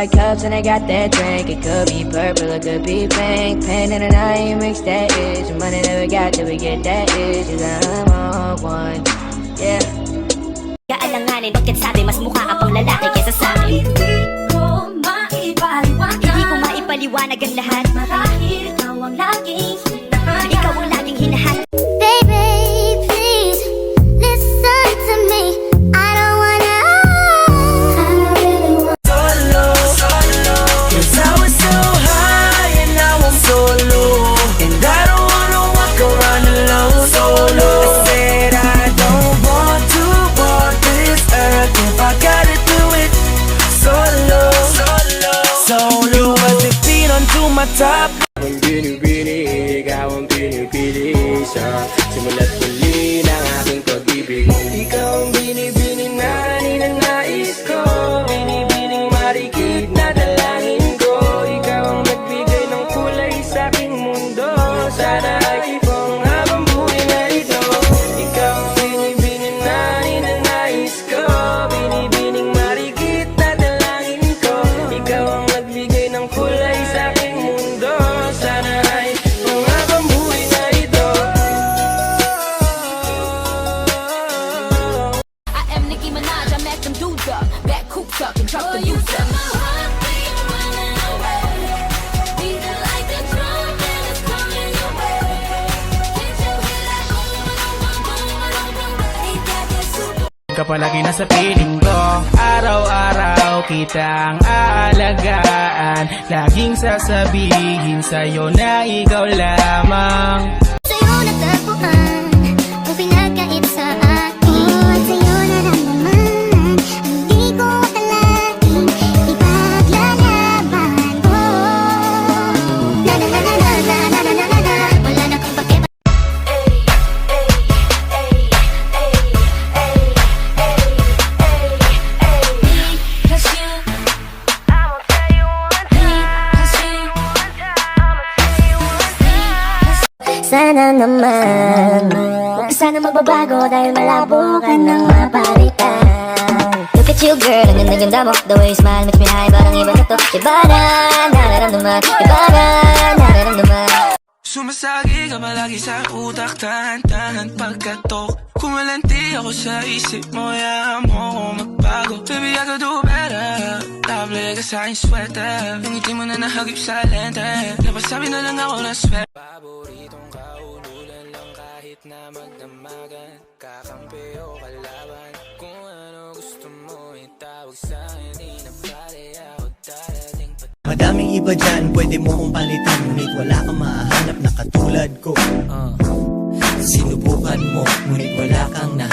my cups and I got that drink. It could be purple, it could be pink. Pain in the night, mix that itch. Money never got till we get that itch. Cause I'm on one, yeah. Kaalanganin, bakit sabi mas mukha ka pang lalaki kesa sa akin? Hindi ko maipaliwanag, Hindi ko maipaliwanag ang lahat. marahil ikaw ang laging hinahanap. Ikaw ang laging hinahanap. Baby, please listen to me. I don't wanna. Solo, solo, 'cause I was so high and now I'm solo, and I don't wanna walk around alone. Solo, I said I don't want to walk this earth if I gotta do it solo, solo, solo. But the beat onto my top. Ang binibini, ikaw ang pinipili siya. Simula't muli ng aking pag-ibig. Ikaw ang binibini na ninanais ko. Binibining marikit na dalangin ko. Ikaw ang nagbigay ng kulay sa aking mundo. Sana ay ibang habang buhay na ito. Ikaw ang binibini na ninanais ko. Binibining marikit na dalangin ko. Ikaw ang nagbigay ng kulay sa aking mundo. Sana ay ibang habang buhay na ito. I am Nicki Minaj, I met them dudes up. Back cooped up and truck the youth up. Ka palagi nasa piling ko. Araw-araw kitang aalagaan. Laging sasabihin sa'yo na ikaw lamang. Sa'yo natagpuan ang pinagkait sa akin. At sa'yo naramdaman ang di ko akalain. Ipaglalaban ko. Na na na na na na na na na na. Wala na kang pake. Sana naman sana magbabago dahil malabo ka nang mapalitan. Look at you girl, ang ganda-ganda mo. The way you smile makes me high, parang iba na to. Iba na nararamdaman, iba na nararamdaman. Sumasagi ka malagi sa utak, tahan-tahan pagkatok. Kumalanti ako sa isip mo, yahan mo ko magbago. Baby, I could do better. Table ka sa aking sweater. Yung ngiti mo na nahagip sa lente. Napasabi na lang ako na sweat. Paboritong kaululan lang kahit na magdamagan. Kakampi o kalaban. Kung ano gusto mo itawag sa'kin. Di na pare ako darating pa. Madaming iba dyan, pwede mo kong palitan. Ngunit wala kang mahanap na katulad ko. Sinubukan mo, ngunit wala kang nahanap.